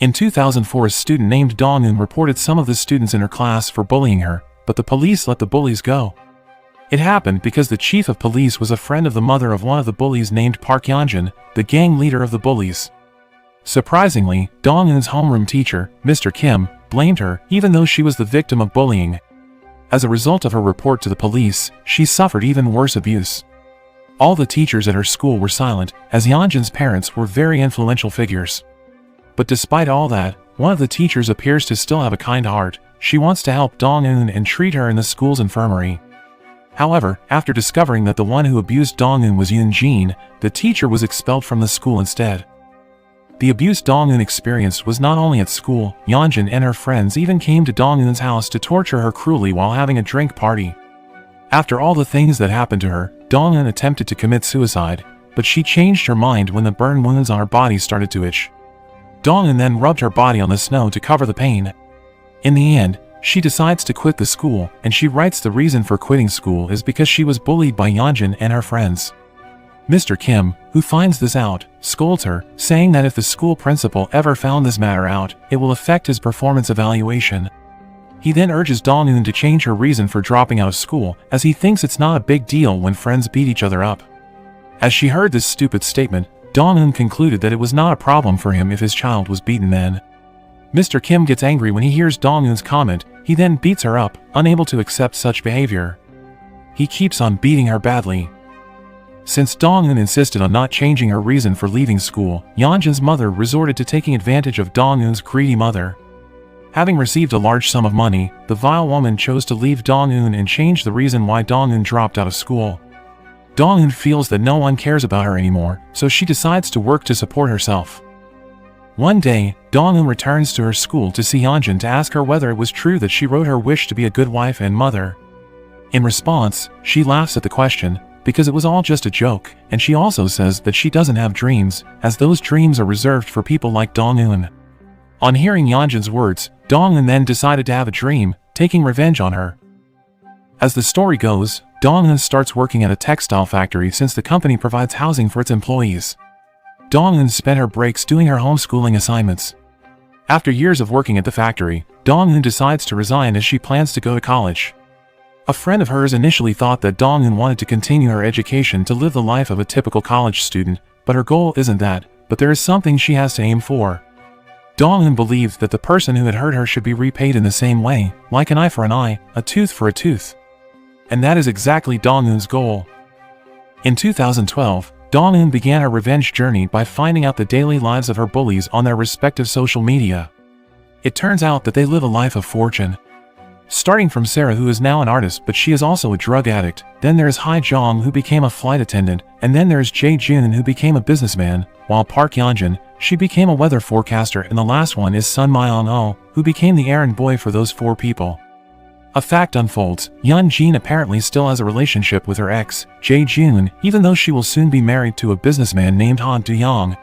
In 2004, a student named Dong-eun reported some of the students in her class for bullying her, but the police let the bullies go. It happened because the chief of police was a friend of the mother of one of the bullies named Park Yeonjun, the gang leader of the bullies. Surprisingly, Dong-eun's homeroom teacher, Mr. Kim, blamed her, even though she was the victim of bullying. As a result of her report to the police, she suffered even worse abuse. All the teachers at her school were silent, as Yeonjun's parents were very influential figures. But despite all that, one of the teachers appears to still have a kind heart. She wants to help Dong-eun and treat her in the school's infirmary. However, after discovering that the one who abused Dong-eun was Yoon-jin, the teacher was expelled from the school instead. The abuse Dong-eun experienced was not only at school. Yeonjun and her friends even came to Dong-eun's house to torture her cruelly while having a drink party. After all the things that happened to her, Dong-eun attempted to commit suicide, but she changed her mind when the burn wounds on her body started to itch. Dong-eun then rubbed her body on the snow to cover the pain. In the end, she decides to quit the school, and she writes the reason for quitting school is because she was bullied by Yeonjun and her friends. Mr. Kim, who finds this out, scolds her, saying that if the school principal ever found this matter out, it will affect his performance evaluation. He then urges Dong-eun to change her reason for dropping out of school, as he thinks it's not a big deal when friends beat each other up. As she heard this stupid statement, Dong-eun concluded that it was not a problem for him if his child was beaten then. Mr. Kim gets angry when he hears Dong-eun's comment. He then beats her up, unable to accept such behavior. He keeps on beating her badly. Since Dong-eun insisted on not changing her reason for leaving school, Yeonjun's mother resorted to taking advantage of Dong-eun's greedy mother. Having received a large sum of money, the vile woman chose to leave Dong-eun and change the reason why Dong-eun dropped out of school. Dong-eun feels that no one cares about her anymore, so she decides to work to support herself. One day, Dong-eun returns to her school to see Yeonjun to ask her whether it was true that she wrote her wish to be a good wife and mother. In response, she laughs at the question, because it was all just a joke, and she also says that she doesn't have dreams, as those dreams are reserved for people like Dong-eun. On hearing Yeonjun's words, Dong-eun then decided to have a dream, taking revenge on her. As the story goes, Dong-eun starts working at a textile factory since the company provides housing for its employees. Dong-eun spent her breaks doing her homeschooling assignments. After years of working at the factory, Dong-eun decides to resign as she plans to go to college. A friend of hers initially thought that Dong-eun wanted to continue her education to live the life of a typical college student, but her goal isn't that, but there is something she has to aim for. Dong-eun believed that the person who had hurt her should be repaid in the same way, like an eye for an eye, a tooth for a tooth. And that is exactly Dong-eun's goal. In 2012, Dong-eun began her revenge journey by finding out the daily lives of her bullies on their respective social media. It turns out that they live a life of fortune. Starting from Sarah, who is now an artist but she is also a drug addict, then there is Hae Jong, who became a flight attendant, and then there is Jae Jun, who became a businessman, while Park Yeonjun, she became a weather forecaster, and the last one is Sun Myung-oh, who became the errand boy for those four people. A fact unfolds: Yoon-jin apparently still has a relationship with her ex, Jae Jun, even though she will soon be married to a businessman named Ha Do-young.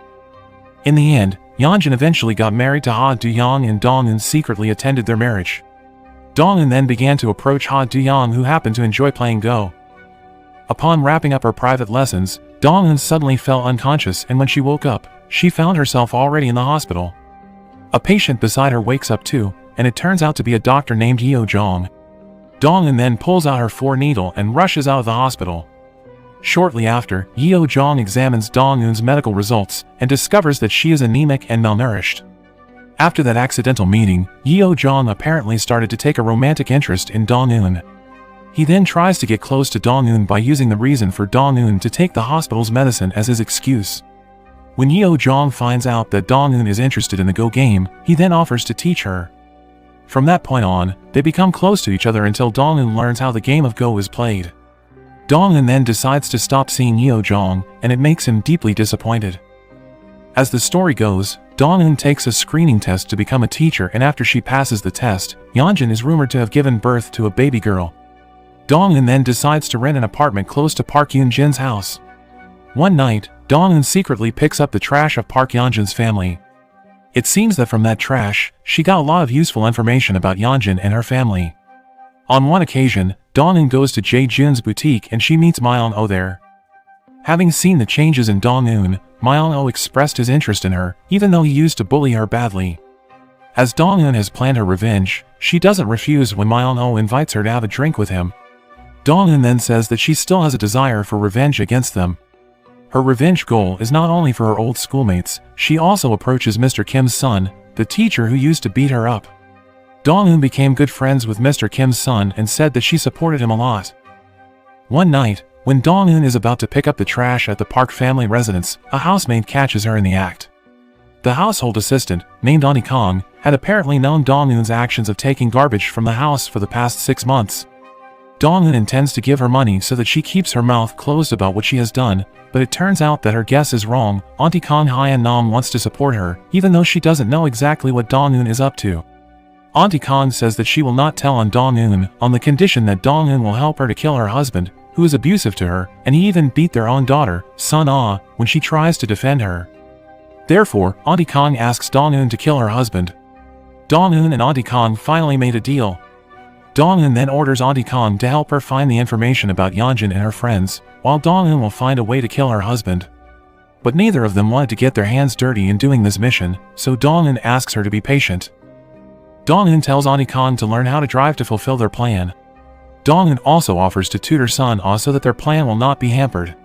In the end, Yeonjun eventually got married to Ha Do-young, and Dong-eun secretly attended their marriage. Dong-eun then began to approach Ha Do-young, who happened to enjoy playing Go. Upon wrapping up her private lessons, Dong-eun suddenly fell unconscious, and when she woke up, she found herself already in the hospital. A patient beside her wakes up too, and it turns out to be a doctor named Yeo Jong. Dong-eun then pulls out her 4-needle and rushes out of the hospital. Shortly after, Yeo Jong examines Dong-eun's medical results and discovers that she is anemic and malnourished. After that accidental meeting, Yeo Jong apparently started to take a romantic interest in Dong-eun. He then tries to get close to Dong-eun by using the reason for Dong-eun to take the hospital's medicine as his excuse. When Yeo Jong finds out that Dong-eun is interested in the Go game, he then offers to teach her. From that point on, they become close to each other until Dong-eun learns how the game of Go is played. Dong-eun then decides to stop seeing Yeo Jong, and it makes him deeply disappointed. As the story goes, Dong-eun takes a screening test to become a teacher, and after she passes the test, Yeonjun is rumored to have given birth to a baby girl. Dong-eun then decides to rent an apartment close to Park Yoon-jin's house. One night, Dong-eun secretly picks up the trash of Park Yeonjun's family. It seems that from that trash, she got a lot of useful information about Yeonjun and her family. On one occasion, Dong-eun goes to Jae Jun's boutique and she meets Myung-oh there. Having seen the changes in Dong-eun, Myung-oh expressed his interest in her, even though he used to bully her badly. As Dong-eun has planned her revenge, she doesn't refuse when Myeon-oh invites her to have a drink with him. Dong-eun then says that she still has a desire for revenge against them. Her revenge goal is not only for her old schoolmates, she also approaches Mr. Kim's son, the teacher who used to beat her up. Dong-eun became good friends with Mr. Kim's son and said that she supported him a lot. One night, when Dong-eun is about to pick up the trash at the Park family residence, a housemaid catches her in the act. The household assistant, named Auntie Kong, had apparently known Dong-eun's actions of taking garbage from the house for the past 6 months. Dong-eun intends to give her money so that she keeps her mouth closed about what she has done, but it turns out that her guess is wrong. Auntie Kong Hyeon-nam wants to support her, even though she doesn't know exactly what Dong-eun is up to. Auntie Kong says that she will not tell on Dong-eun on the condition that Dong-eun will help her to kill her husband, who is abusive to her, and he even beat their own daughter, Sun-ah, when she tries to defend her. Therefore, Auntie Kong asks Dong-eun to kill her husband. Dong-eun and Auntie Kong finally made a deal. Dong-eun then orders Auntie Kong to help her find the information about Yeonjun and her friends, while Dong-eun will find a way to kill her husband. But neither of them wanted to get their hands dirty in doing this mission, so Dong-eun asks her to be patient. Dong-eun tells Auntie Kong to learn how to drive to fulfill their plan. Dong-eun also offers to tutor Sun-ah so that their plan will not be hampered.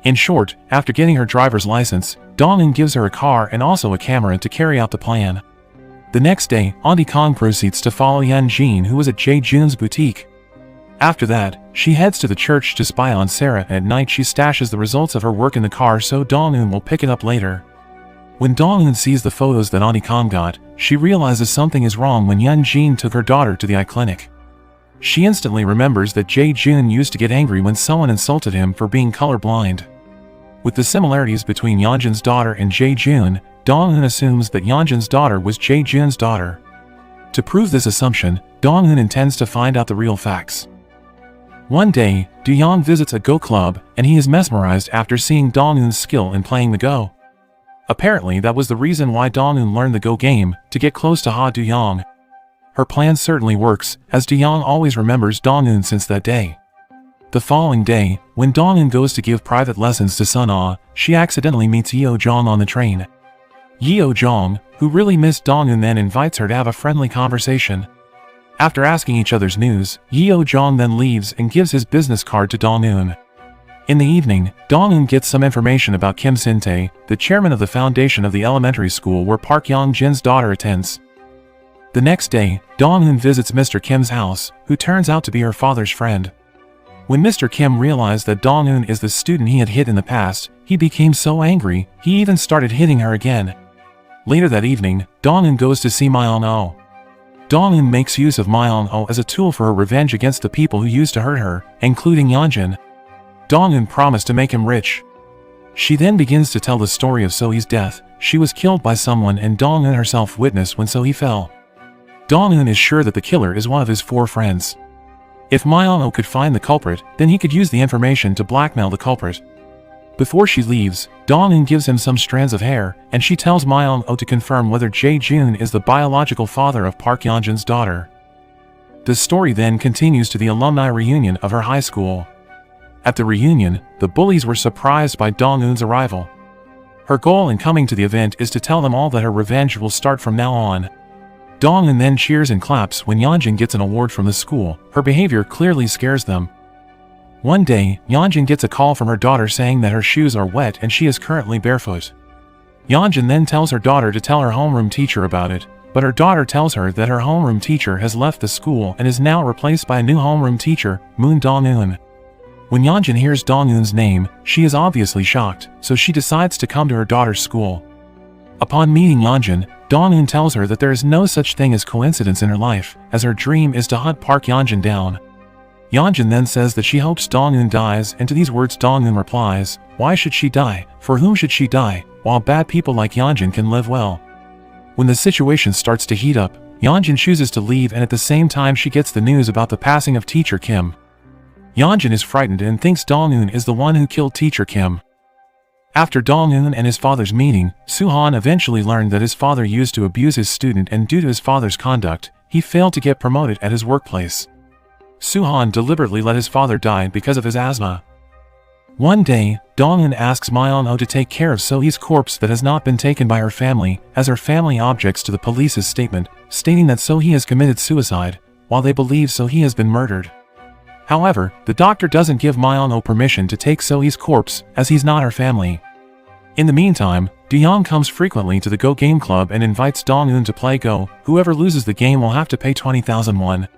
In short, after getting her driver's license, Dong-eun gives her a car and also a camera to carry out the plan. The next day, Auntie Kong proceeds to follow Yeonjun, who was at Jae-jun's boutique. After that, she heads to the church to spy on Sarah, and at night she stashes the results of her work in the car so Dong-eun will pick it up later. When Dong-eun sees the photos that Auntie Kong got, she realizes something is wrong when Yeonjun took her daughter to the eye clinic. She instantly remembers that Jae-jun used to get angry when someone insulted him for being colorblind. With the similarities between Yeonjun's daughter and Jae-jun, Dong-eun assumes that Yeonjun's daughter was Jae-jun's daughter. To prove this assumption, Dong-eun intends to find out the real facts. One day, Do-young visits a Go club, and he is mesmerized after seeing Dong-eun's skill in playing the Go. Apparently that was the reason why Dong-eun learned the Go game, to get close to Ha Do-young. Her plan certainly works, as Do-young always remembers Dong-eun since that day. The following day, when Dong-eun goes to give private lessons to Sun-ah, she accidentally meets Yeo-jong on the train. Yeo-jong, who really missed Dong-eun, then invites her to have a friendly conversation. After asking each other's news, Yeo-jong then leaves and gives his business card to Dong-eun. In the evening, Dong-eun gets some information about Kim Sin-tae, the chairman of the foundation of the elementary school where Park Young-jin's daughter attends. The next day, Dong-eun visits Mr. Kim's house, who turns out to be her father's friend. When Mr. Kim realized that Dong-eun is the student he had hit in the past, he became so angry, he even started hitting her again. Later that evening, Dong-eun goes to see Myeon-oh. Dong-eun makes use of Myeon-oh as a tool for her revenge against the people who used to hurt her, including Yeonjun. Dong-eun promised to make him rich. She then begins to tell the story of So-hee's death. She was killed by someone and Dong-eun herself witnessed when So-hee fell. Dong-eun is sure that the killer is one of his 4 friends. If Myeon-oh could find the culprit, then he could use the information to blackmail the culprit. Before she leaves, Dong-eun gives him some strands of hair, and she tells Myeon-oh to confirm whether Jae-jun is the biological father of Park Yeonjun's daughter. The story then continues to the alumni reunion of her high school. At the reunion, the bullies were surprised by Dong-eun's arrival. Her goal in coming to the event is to tell them all that her revenge will start from now on. Dong-eun then cheers and claps when Yeonjun gets an award from the school. Her behavior clearly scares them. One day, Yeonjun gets a call from her daughter saying that her shoes are wet and she is currently barefoot. Yeonjun then tells her daughter to tell her homeroom teacher about it, but her daughter tells her that her homeroom teacher has left the school and is now replaced by a new homeroom teacher, Moon Dong-eun. When Yeonjun hears Dong-eun's name, she is obviously shocked, so she decides to come to her daughter's school. Upon meeting Yeonjun, Dong-eun tells her that there is no such thing as coincidence in her life, as her dream is to hunt Park Yeonjun down. Yeonjun then says that she hopes Dong-eun dies, and to these words Dong-eun replies, "Why should she die? For whom should she die, while bad people like Yeonjun can live well?" When the situation starts to heat up, Yeonjun chooses to leave, and at the same time she gets the news about the passing of Teacher Kim. Yeonjun is frightened and thinks Dong-eun is the one who killed Teacher Kim. After Dong-eun and his father's meeting, Soo-han eventually learned that his father used to abuse his student, and due to his father's conduct, he failed to get promoted at his workplace. Soo-han deliberately let his father die because of his asthma. One day, Dong-eun asks Myeon-oh to take care of So-hee's corpse that has not been taken by her family, as her family objects to the police's statement, stating that So-hee has committed suicide, while they believe So-hee has been murdered. However, the doctor doesn't give Myeon-oh permission to take So-hee's corpse, as he's not her family. In the meantime, Do-young comes frequently to the Go Game Club and invites Dong-eun to play Go. Whoever loses the game will have to pay 20,000 won.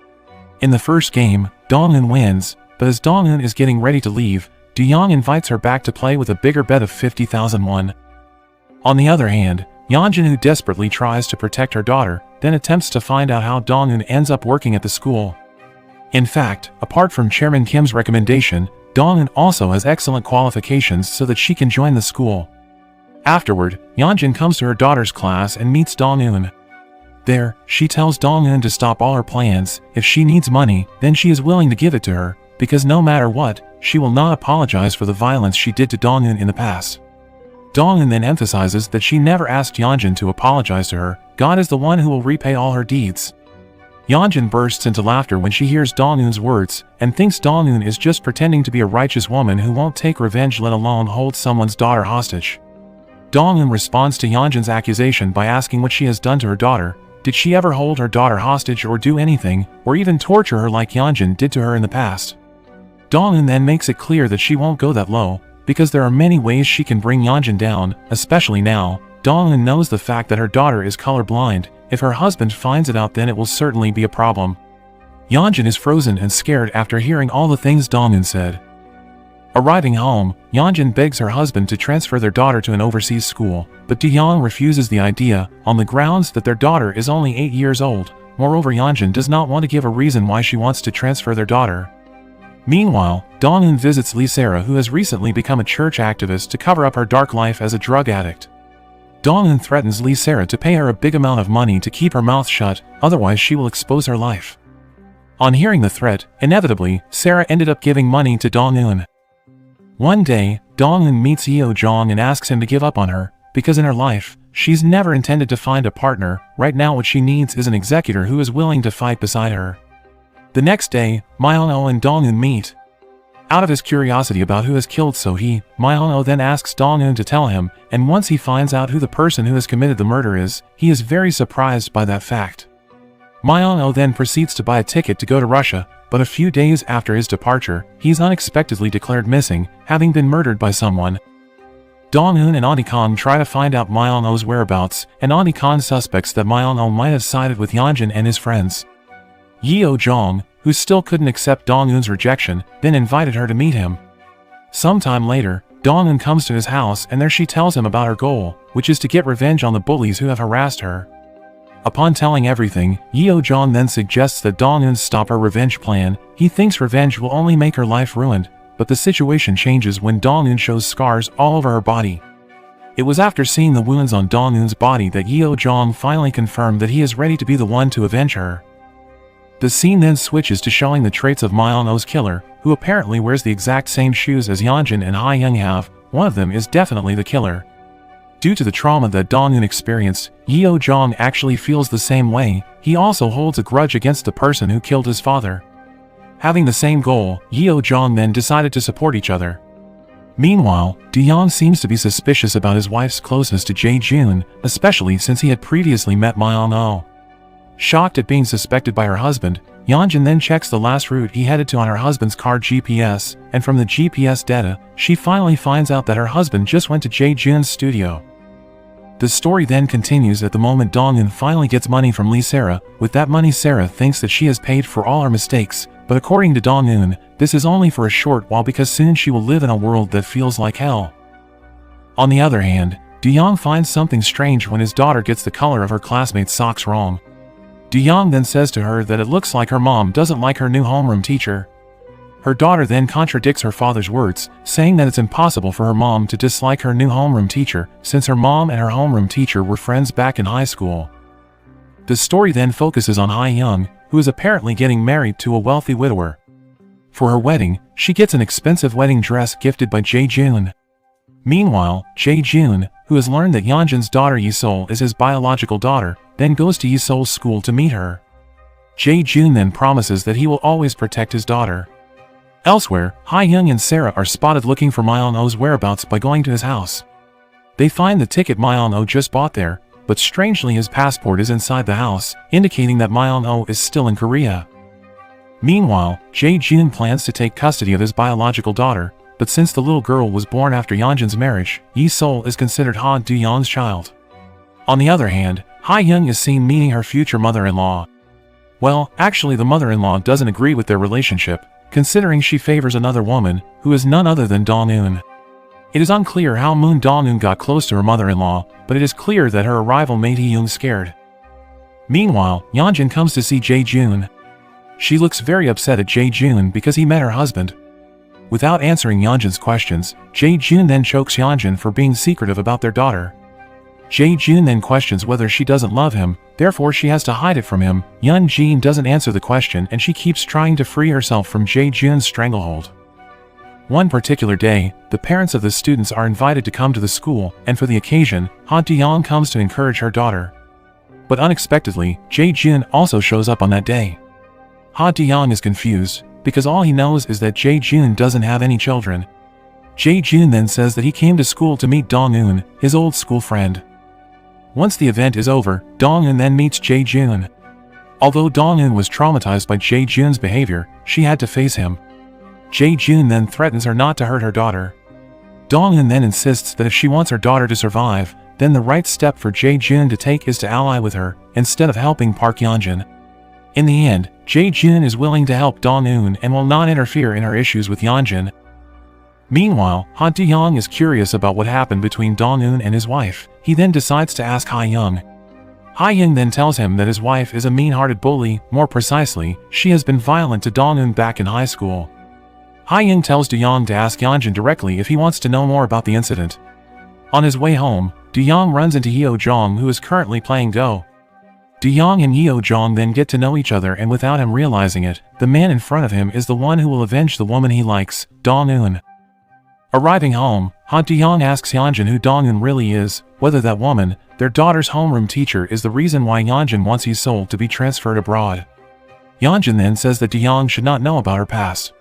In the first game, Dong-eun wins, but as Dong-eun is getting ready to leave, Do-young invites her back to play with a bigger bet of 50,000 won. On the other hand, Yeonjun, who desperately tries to protect her daughter, then attempts to find out how Dong-eun ends up working at the school. In fact, apart from Chairman Kim's recommendation, Dong-eun also has excellent qualifications so that she can join the school. Afterward, Yeonjun comes to her daughter's class and meets Dong-eun. There, she tells Dong-eun to stop all her plans. If she needs money, then she is willing to give it to her, because no matter what, she will not apologize for the violence she did to Dong-eun in the past. Dong-eun then emphasizes that she never asked Yeonjun to apologize to her. God is the one who will repay all her deeds. Yeonjun bursts into laughter when she hears Dong-eun's words, and thinks Dong-eun is just pretending to be a righteous woman who won't take revenge, let alone hold someone's daughter hostage. Dong-eun responds to Yeonjun's accusation by asking what she has done to her daughter. Did she ever hold her daughter hostage or do anything, or even torture her like Yeonjun did to her in the past? Dong-eun then makes it clear that she won't go that low, because there are many ways she can bring Yeonjun down, especially now. Dong-eun knows the fact that her daughter is colorblind. If her husband finds it out, then it will certainly be a problem. Yeonjun is frozen and scared after hearing all the things Dong-eun said. Arriving home, Yeonjun begs her husband to transfer their daughter to an overseas school, but Do-young refuses the idea, on the grounds that their daughter is only 8 years old. Moreover, Yeonjun does not want to give a reason why she wants to transfer their daughter. Meanwhile, Dong-eun visits Lee Sarah, who has recently become a church activist, to cover up her dark life as a drug addict. Dong-eun threatens Lee Sarah to pay her a big amount of money to keep her mouth shut, otherwise she will expose her life. On hearing the threat, inevitably, Sarah ended up giving money to Dong-eun. One day, Dong-eun meets Yeo-jong and asks him to give up on her, because in her life, she's never intended to find a partner. Right now what she needs is an executor who is willing to fight beside her. The next day, Myeon-oh and Dong-eun meet. Out of his curiosity about who has killed So-hee, Myeon-oh then asks Dong-eun to tell him, and once he finds out who the person who has committed the murder is, he is very surprised by that fact. Myeon-oh then proceeds to buy a ticket to go to Russia, but a few days after his departure, he's unexpectedly declared missing, having been murdered by someone. Dong-eun and Auntie Kong try to find out Myeon-oh's whereabouts, and Auntie Kong suspects that Myeon-oh might have sided with Yeonjun and his friends. Yeo-jong, who still couldn't accept Dong-eun's rejection, then invited her to meet him. Sometime later, Dong-eun comes to his house and there she tells him about her goal, which is to get revenge on the bullies who have harassed her. Upon telling everything, Yeo-jong then suggests that Dong-eun stop her revenge plan. He thinks revenge will only make her life ruined, but the situation changes when Dong-eun shows scars all over her body. It was after seeing the wounds on Dong-eun's body that Yeo-jong finally confirmed that he is ready to be the one to avenge her. The scene then switches to showing the traits of Myeon-oh's killer, who apparently wears the exact same shoes as Yeonjun and Ha-young have. One of them is definitely the killer. Due to the trauma that Dong-eun experienced, Yeo-jong actually feels the same way. He also holds a grudge against the person who killed his father. Having the same goal, Yeo-jong then decided to support each other. Meanwhile, Do-young seems to be suspicious about his wife's closeness to Jae-jun, especially since he had previously met Myeon-oh. Shocked at being suspected by her husband, Yeonjun then checks the last route he headed to on her husband's car GPS, and from the GPS data, she finally finds out that her husband just went to Jae-jun's studio. The story then continues at the moment Dong-eun finally gets money from Lee Sarah. With that money, Sarah thinks that she has paid for all her mistakes, but according to Dong-eun, this is only for a short while because soon she will live in a world that feels like hell. On the other hand, Do-young finds something strange when his daughter gets the color of her classmate's socks wrong. Do-young then says to her that it looks like her mom doesn't like her new homeroom teacher. Her daughter then contradicts her father's words, saying that it's impossible for her mom to dislike her new homeroom teacher, since her mom and her homeroom teacher were friends back in high school. The story then focuses on Ha-young, who is apparently getting married to a wealthy widower. For her wedding, she gets an expensive wedding dress gifted by Jae-jun. Meanwhile, Jae-jun, who has learned that Yeonjun's daughter Yi-sol is his biological daughter, then goes to Yi-sol's school to meet her. Jae-jun then promises that he will always protect his daughter. Elsewhere, Ha-young and Sarah are spotted looking for Myeon-oh's whereabouts by going to his house. They find the ticket Myeon-oh just bought there, but strangely his passport is inside the house, indicating that Myeon-oh is still in Korea. Meanwhile, Jae-jun plans to take custody of his biological daughter, but since the little girl was born after Yeonjun's marriage, Yi-sol is considered Ha Do-young's child. On the other hand, Ha-young is seen meeting her future mother-in-law. Well, actually the mother-in-law doesn't agree with their relationship, considering she favors another woman, who is none other than Dong-eun. It is unclear how Moon Dong-eun got close to her mother-in-law, but it is clear that her arrival made Hee-young scared. Meanwhile, Yeonjun comes to see Jae-jun. She looks very upset at Jae-jun because he met her husband. Without answering Yeonjun's questions, Jae-jun then chokes Yeonjun for being secretive about their daughter. Jae-jun then questions whether she doesn't love him, therefore she has to hide it from him. Yeon-jin doesn't answer the question and she keeps trying to free herself from Jae-jun's stranglehold. One particular day, the parents of the students are invited to come to the school, and for the occasion, Ha Do-young comes to encourage her daughter. But unexpectedly, Jae-jun also shows up on that day. Ha Do-young is confused, because all he knows is that Jae-jun doesn't have any children. Jae-jun then says that he came to school to meet Dong-eun, his old school friend. Once the event is over, Dong-eun then meets Jae-jun. Although Dong-eun was traumatized by Jae-jun's behavior, she had to face him. Jae-jun then threatens her not to hurt her daughter. Dong-eun then insists that if she wants her daughter to survive, then the right step for Jae-jun to take is to ally with her, instead of helping Park Yeonjun. In the end, Jae-jun is willing to help Dong-eun and will not interfere in her issues with Yeonjun. Meanwhile, Ha Do-young is curious about what happened between Dong-eun and his wife. He then decides to ask Ha-young. Ha-young then tells him that his wife is a mean-hearted bully, more precisely, she has been violent to Dong-eun back in high school. Ha-young tells Do-young to ask Yeonjun directly if he wants to know more about the incident. On his way home, Do-young runs into Hyo-jong, who is currently playing Go. Do-young and Hyo-jong then get to know each other, and without him realizing it, the man in front of him is the one who will avenge the woman he likes, Dong-eun. Arriving home, Ha Do-young asks Yeonjun who Dong-eun really is, whether that woman, their daughter's homeroom teacher, is the reason why Yeonjun wants Yi-sol to be transferred abroad. Yeonjun then says that Do-young should not know about her past.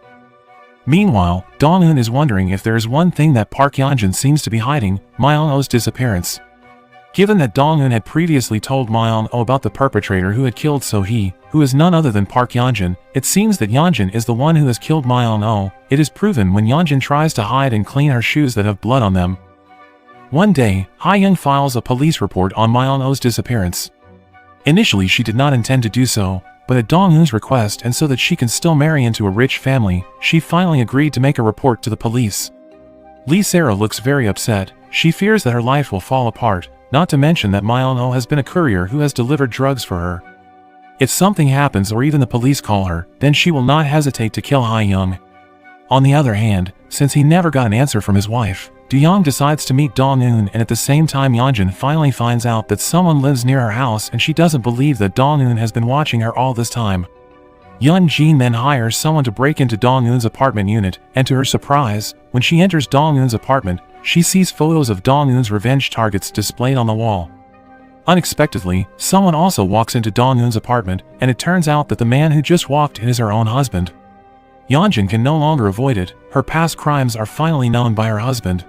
Meanwhile, Dong-eun is wondering if there is one thing that Park Yeonjun seems to be hiding, Myeon-oh's disappearance. Given that Dong-eun had previously told Myeon-oh about the perpetrator who had killed So-hee, who is none other than Park Yeonjun, it seems that Yeonjun is the one who has killed Myeon-oh. It is proven when Yeonjun tries to hide and clean her shoes that have blood on them. One day, Ha-young files a police report on Myeon-oh's disappearance. Initially she did not intend to do so, but at Dong-eun's request and so that she can still marry into a rich family, she finally agreed to make a report to the police. Lee Sarah looks very upset. She fears that her life will fall apart, not to mention that Myeon-oh has been a courier who has delivered drugs for her. If something happens or even the police call her, then she will not hesitate to kill Ha-young. On the other hand, since he never got an answer from his wife, Do-young decides to meet Dong-eun, and at the same time Yeonjun finally finds out that someone lives near her house and she doesn't believe that Dong-eun has been watching her all this time. Yeon-jin then hires someone to break into Dong-eun's apartment unit, and to her surprise, when she enters Dong-eun's apartment, she sees photos of Dong-eun's revenge targets displayed on the wall. Unexpectedly, someone also walks into Dong-eun's apartment, and it turns out that the man who just walked in is her own husband. Yeonjun can no longer avoid it. Her past crimes are finally known by her husband.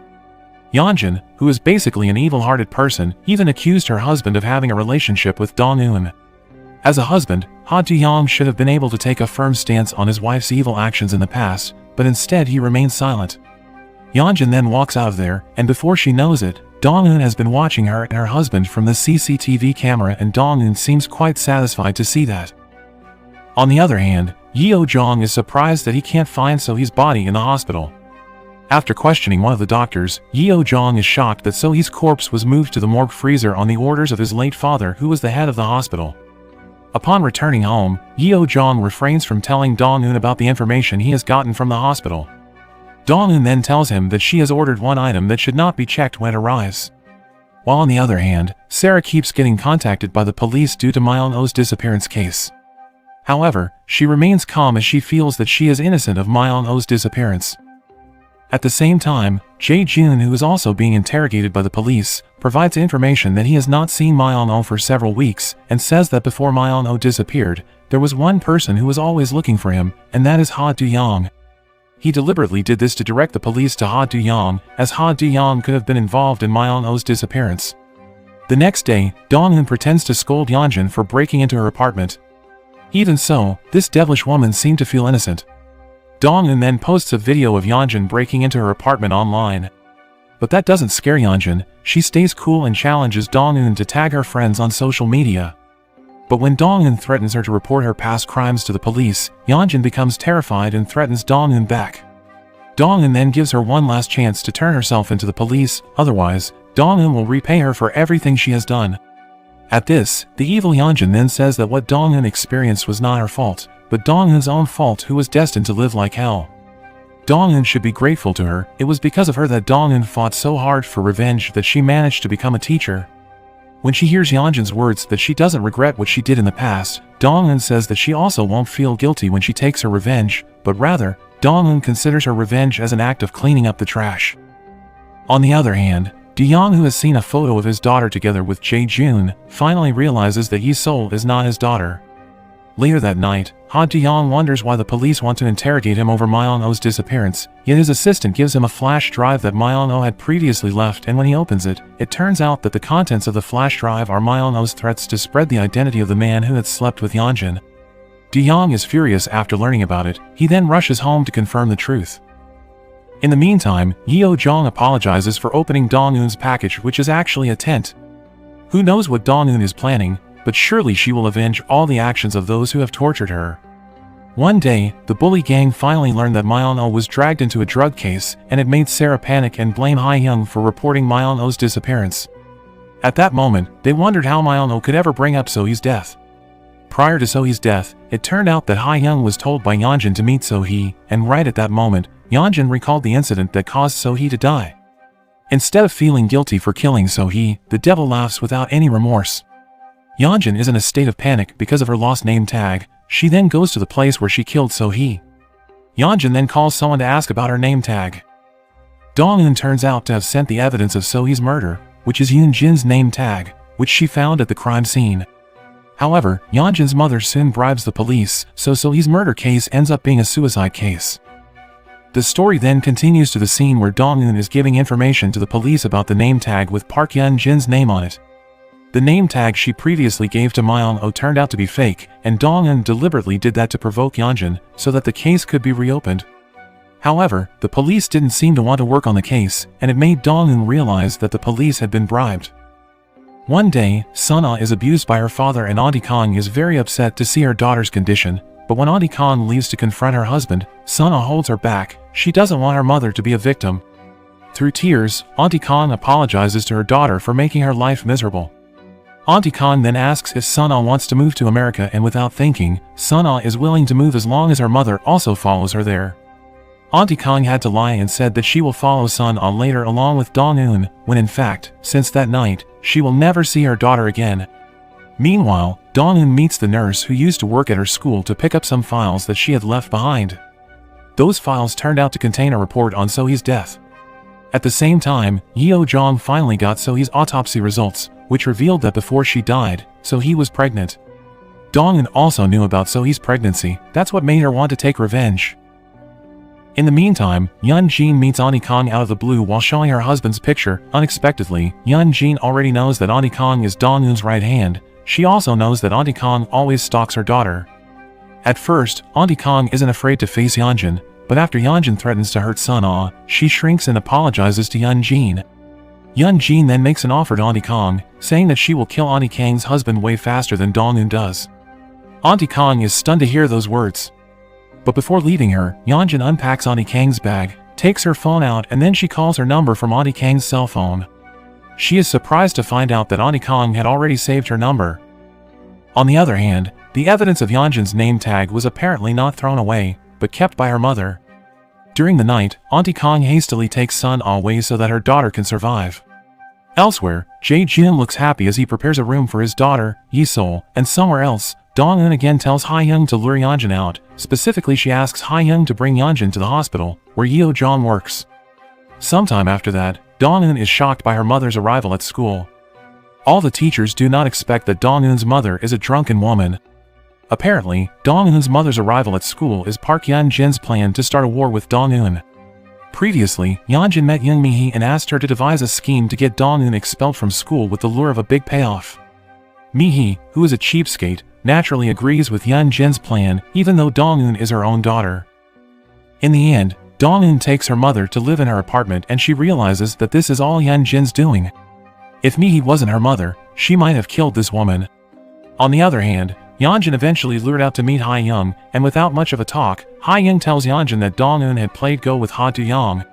Yeonjun, who is basically an evil-hearted person, even accused her husband of having a relationship with Dong-eun. As a husband, Ha Do-young should have been able to take a firm stance on his wife's evil actions in the past, but instead he remains silent. Yeonjun then walks out of there, and before she knows it, Dong-eun has been watching her and her husband from the CCTV camera, and Dong-eun seems quite satisfied to see that. On the other hand, Hyo-jong is surprised that he can't find So-hee's body in the hospital. After questioning one of the doctors, Hyo-jong is shocked that So-hee's corpse was moved to the morgue freezer on the orders of his late father, who was the head of the hospital. Upon returning home, Hyo-jong refrains from telling Dong-eun about the information he has gotten from the hospital. Dong-eun then tells him that she has ordered one item that should not be checked when it arrives. While on the other hand, Sarah keeps getting contacted by the police due to Myeon-oh's disappearance case. However, she remains calm as she feels that she is innocent of Myeon-oh's disappearance. At the same time, Jae-jun, who is also being interrogated by the police, provides information that he has not seen Myeon-oh for several weeks, and says that before Myeon-oh disappeared, there was one person who was always looking for him, and that is Ha Do-young. He deliberately did this to direct the police to Ha Do-young, as Ha Do-young could have been involved in Myeon-oh's disappearance. The next day, Dong-eun pretends to scold Yeonjun for breaking into her apartment. Even so, this devilish woman seemed to feel innocent. Dong-eun then posts a video of Yeonjun breaking into her apartment online. But that doesn't scare Yeonjun. She stays cool and challenges Dong-eun to tag her friends on social media. But when Dong-eun threatens her to report her past crimes to the police, Yeonjun becomes terrified and threatens Dong-eun back. Dong-eun then gives her one last chance to turn herself into the police, otherwise, Dong-eun will repay her for everything she has done. At this, the evil Yeonjun then says that what Dong-eun experienced was not her fault, but Dong-eun's own fault, who was destined to live like hell. Dong-eun should be grateful to her. It was because of her that Dong-eun fought so hard for revenge that she managed to become a teacher. When she hears Yeonjun's words that she doesn't regret what she did in the past, Dong-eun says that she also won't feel guilty when she takes her revenge, but rather, Dong-eun considers her revenge as an act of cleaning up the trash. On the other hand, Do-young, who has seen a photo of his daughter together with Jae-jun, finally realizes that Yi-sol is not his daughter. Later that night, Ha Do-young wonders why the police want to interrogate him over Myeon-oh's disappearance, yet his assistant gives him a flash drive that Myeon-oh had previously left, and when he opens it, it turns out that the contents of the flash drive are Myeon-oh's threats to spread the identity of the man who had slept with Yeonjun. Do-young is furious after learning about it. He then rushes home to confirm the truth. In the meantime, Yeo-jong apologizes for opening Dong-eun's package, which is actually a tent. Who knows what Dong-eun is planning, but surely she will avenge all the actions of those who have tortured her. One day, the bully gang finally learned that Myeon-oh was dragged into a drug case, and it made Sarah panic and blame Ha-young for reporting Myeon-oh's disappearance. At that moment, they wondered how Myeon-oh could ever bring up So-hee's death. Prior to So-hee's death, it turned out that Ha-young was told by Yeonjun to meet So-hee, and right at that moment, Yeonjun recalled the incident that caused So-hee to die. Instead of feeling guilty for killing So-hee, the devil laughs without any remorse. Yeonjun is in a state of panic because of her lost name tag. She then goes to the place where she killed So-hee. Yeonjun then calls someone to ask about her name tag. Dong-eun turns out to have sent the evidence of So-hee's murder, which is Yoon-jin's name tag, which she found at the crime scene. However, Yeonjun's mother soon bribes the police, so So-hee's murder case ends up being a suicide case. The story then continues to the scene where Dong-eun is giving information to the police about the name tag with Park Yeon-jin's name on it. The name tag she previously gave to Myeon-oh turned out to be fake, and Dong-eun deliberately did that to provoke Yeonjun, so that the case could be reopened. However, the police didn't seem to want to work on the case, and it made Dong-eun realize that the police had been bribed. One day, Sun-ah is abused by her father and Auntie Kong is very upset to see her daughter's condition, but when Auntie Kong leaves to confront her husband, Sun-ah holds her back. She doesn't want her mother to be a victim. Through tears, Auntie Kong apologizes to her daughter for making her life miserable. Auntie Kong then asks if Sun-ah wants to move to America, and without thinking, Sun-ah is willing to move as long as her mother also follows her there. Auntie Kong had to lie and said that she will follow Sun-ah later along with Dong-eun, when in fact, since that night, she will never see her daughter again. Meanwhile, Dong-eun meets the nurse who used to work at her school to pick up some files that she had left behind. Those files turned out to contain a report on So-hee's death. At the same time, Yeo-jong finally got So-hee's autopsy results, which revealed that before she died, So-hee was pregnant. Dong-eun also knew about So-hee's pregnancy. That's what made her want to take revenge. In the meantime, Yeon-jin meets Auntie Kong out of the blue while showing her husband's picture. Unexpectedly, Yeon-jin already knows that Auntie Kong is Dong-eun's right hand. She also knows that Auntie Kong always stalks her daughter. At first, Auntie Kong isn't afraid to face Yeonjun, but after Yeonjun threatens to hurt Sun-ah, she shrinks and apologizes to Yeon-jin. Yeon-jin then makes an offer to Auntie Kong, saying that she will kill Auntie Kang's husband way faster than Dong-eun does. Auntie Kong is stunned to hear those words. But before leaving her, Yeonjun unpacks Auntie Kang's bag, takes her phone out, and then she calls her number from Auntie Kang's cell phone. She is surprised to find out that Auntie Kong had already saved her number. On the other hand, the evidence of Yeonjun's name tag was apparently not thrown away, but kept by her mother. During the night, Auntie Kong hastily takes Sun-ah away so that her daughter can survive. Elsewhere, Jae-jun looks happy as he prepares a room for his daughter, Yi-sol, and somewhere else, Dong-eun again tells Ha-young to lure Yeonjun out. Specifically, she asks Ha-young to bring Yeonjun to the hospital, where Yeo-jong works. Sometime after that, Dong-eun is shocked by her mother's arrival at school. All the teachers do not expect that Dong-eun's mother is a drunken woman. Apparently, Dong-eun's mother's arrival at school is Park Yeon-jin's plan to start a war with Dong-eun. Previously, Yeonjin met Young Mi-hee and asked her to devise a scheme to get Dong-eun expelled from school with the lure of a big payoff. Mi-hee, who is a cheapskate, naturally agrees with Yeon-jin's plan even though Dong-eun is her own daughter. In the end, Dong-eun takes her mother to live in her apartment and she realizes that this is all Yeon-jin's doing. If Mi-hee wasn't her mother, she might have killed this woman. On the other hand, Yeonjin eventually lured out to meet Ha-young, and without much of a talk, Ha-young tells Yeonjin that Dong-eun had played go with Ha Do-young.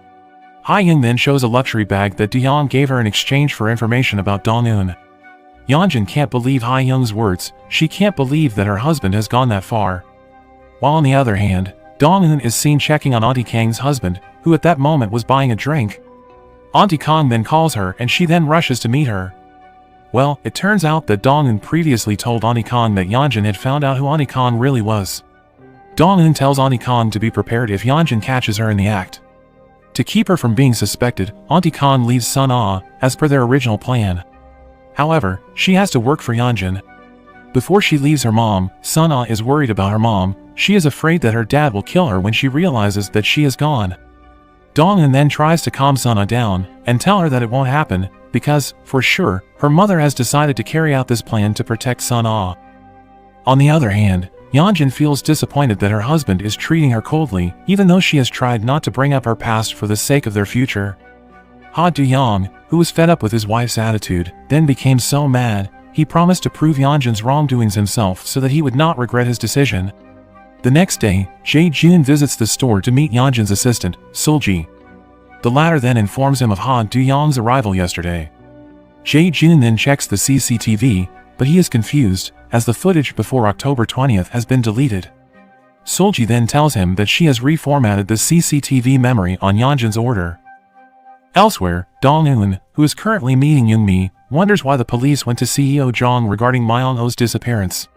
Ha-young then shows a luxury bag that Do-young gave her in exchange for information about Dong-eun. Yeonjin can't believe Ha-young's words, she can't believe that her husband has gone that far. While on the other hand, Dong-eun is seen checking on Auntie Kang's husband, who at that moment was buying a drink. Auntie Kang then calls her and she then rushes to meet her. Well, it turns out that Dong-eun previously told Auntie Kang that Yeonjin had found out who Auntie Kang really was. Dong-eun tells Auntie Kang to be prepared if Yeonjin catches her in the act. To keep her from being suspected, Auntie Kang leaves Sun-ah, as per their original plan. However, she has to work for Yeonjin. Before she leaves her mom, Sun-ah is worried about her mom. She is afraid that her dad will kill her when she realizes that she is gone. Dong-eun then tries to calm Sun-ah down, and tell her that it won't happen, because, for sure, her mother has decided to carry out this plan to protect Sun-ah. On the other hand, Yeonjin feels disappointed that her husband is treating her coldly, even though she has tried not to bring up her past for the sake of their future. Ha Do-young, who was fed up with his wife's attitude, then became so mad, he promised to prove Yeonjin's wrongdoings himself so that he would not regret his decision. The next day, Jae-jun visits the store to meet Yeonjin's assistant, Sul-ji. The latter then informs him of Ha Do-young's arrival yesterday. Jae-jun then checks the CCTV, but he is confused, as the footage before October 20th has been deleted. Sul-ji then tells him that she has reformatted the CCTV memory on Yeonjin's order. Elsewhere, Dong-eun, who is currently meeting Young-mi, wonders why the police went to see Yeo-jong regarding Myeon-oh's disappearance.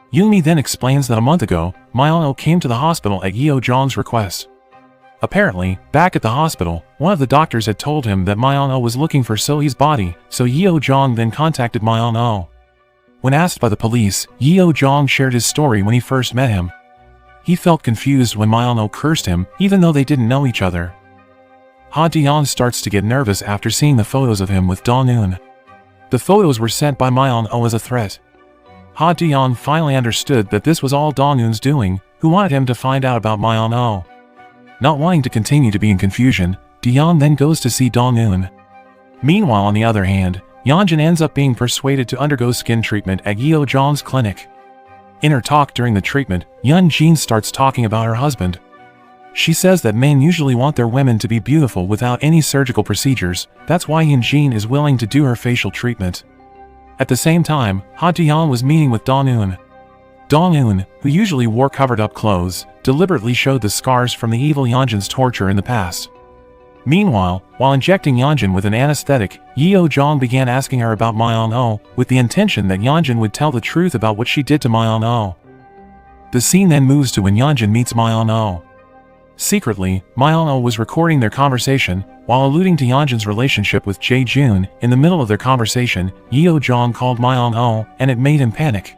Young-mi then explains that a month ago, Myeon-oh came to the hospital at Yeo-jong's request. Apparently, back at the hospital, one of the doctors had told him that Myeon-oh was looking for So-hee's body, so Yeo-jong then contacted Myeon-oh. When asked by the police, Yeo-jong shared his story when he first met him. He felt confused when Myeon-oh cursed him, even though they didn't know each other. Ha Do-young starts to get nervous after seeing the photos of him with Dong-eun. The photos were sent by Myeon-oh as a threat. Ha Do-young finally understood that this was all Dong-eun's doing, who wanted him to find out about Myeon-oh. Not wanting to continue to be in confusion, Do-young then goes to see Dong-eun. Meanwhile, on the other hand, Yeonjin ends up being persuaded to undergo skin treatment at Yeo-jong's clinic. In her talk during the treatment, Yeon-jin starts talking about her husband. She says that men usually want their women to be beautiful without any surgical procedures, that's why Yeon-jin is willing to do her facial treatment. At the same time, Ha Do-young was meeting with Dong-eun. Dong-eun, who usually wore covered-up clothes, deliberately showed the scars from the evil Yeonjin's torture in the past. Meanwhile, while injecting Yeonjin with an anesthetic, Yeo-jong began asking her about Myeon-oh, with the intention that Yeonjin would tell the truth about what she did to Myeon-oh. The scene then moves to when Yeonjin meets Myeon-oh. Secretly, Myeon-oh was recording their conversation, while alluding to Yeonjin's relationship with Jae-jun. In the middle of their conversation, Yeo-jong called Myeon-oh, and it made him panic.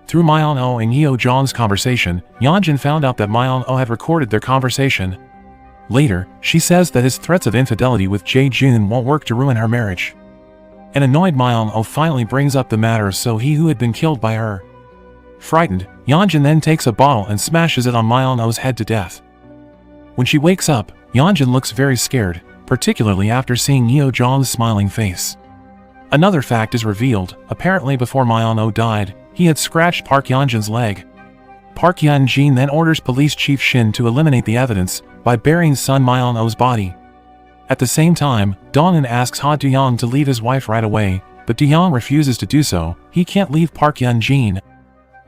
Through Myeon-oh and Yeo-jong's conversation, Yeonjin found out that Myeon-oh had recorded their conversation. Later, she says that his threats of infidelity with Jae-jun won't work to ruin her marriage. An annoyed Myeon-oh finally brings up the matter of So-hee, who had been killed by her. Frightened, Yeonjin then takes a bottle and smashes it on Myeon-oh's head to death. When she wakes up, Yeonjin looks very scared, particularly after seeing Yeo-jong's smiling face. Another fact is revealed. Apparently before Myeon-oh died, he had scratched Park Yeonjin's leg. Park Yeon-jin then orders Police Chief Shin to eliminate the evidence by burying son Myeon-oh's body. At the same time, Dong-eun asks Ha Do-young to leave his wife right away, but Do-young refuses to do so. He can't leave Park Yeon-jin.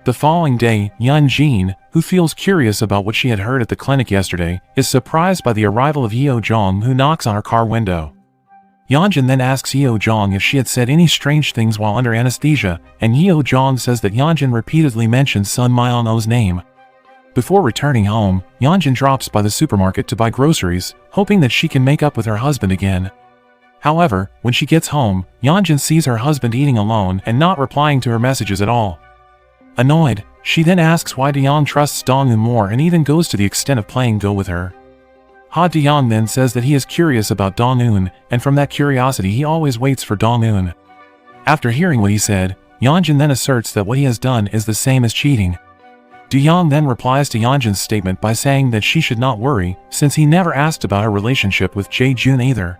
The following day, Yeon-jin, who feels curious about what she had heard at the clinic yesterday, is surprised by the arrival of Yeo-jong, who knocks on her car window. Yeonjin then asks Yeo-jong if she had said any strange things while under anesthesia, and Yeo-jong says that Yeonjin repeatedly mentioned son Myeon-oh's name. Before returning home, Yeonjin drops by the supermarket to buy groceries, hoping that she can make up with her husband again. However, when she gets home, Yeonjin sees her husband eating alone and not replying to her messages at all. Annoyed, she then asks why Dong trusts Dong-eun more and even goes to the extent of playing Go with her. Ha Dong then says that he is curious about Dong-eun, and from that curiosity he always waits for Dong-eun. After hearing what he said, Yeonjun then asserts that what he has done is the same as cheating. Do-young then replies to Yeonjun's statement by saying that she should not worry, since he never asked about her relationship with Jae-jun either.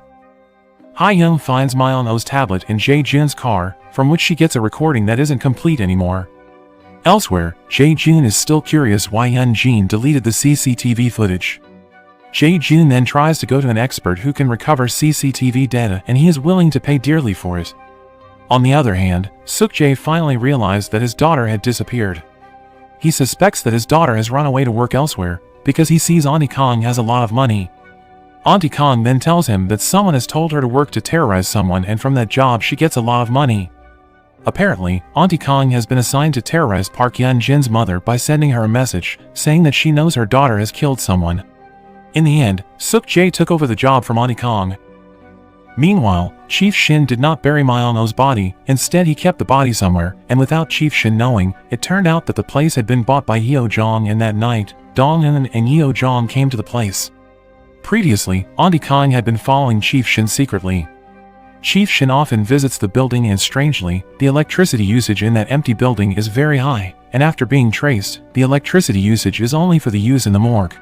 Ha-young finds Myeon-oh's tablet in Jae-jun's car, from which she gets a recording that isn't complete anymore. Elsewhere, Jae-jun is still curious why Yeon-jin deleted the CCTV footage. Jae-jun then tries to go to an expert who can recover CCTV data, and he is willing to pay dearly for it. On the other hand, Suk-jae finally realized that his daughter had disappeared. He suspects that his daughter has run away to work elsewhere, because he sees Auntie Kong has a lot of money. Auntie Kong then tells him that someone has told her to work to terrorize someone, and from that job she gets a lot of money. Apparently, Auntie Kong has been assigned to terrorize Park Yeon-jin's mother by sending her a message, saying that she knows her daughter has killed someone. In the end, Suk-jae took over the job from Auntie Kong. Meanwhile, Chief Shin did not bury Myeon-oh's body, instead he kept the body somewhere, and without Chief Shin knowing, it turned out that the place had been bought by Yeo-jong, and that night, Dong-eun and Yeo-jong came to the place. Previously, Auntie Kong had been following Chief Shin secretly. Chief Shin often visits the building, and strangely, the electricity usage in that empty building is very high, and after being traced, the electricity usage is only for the use in the morgue.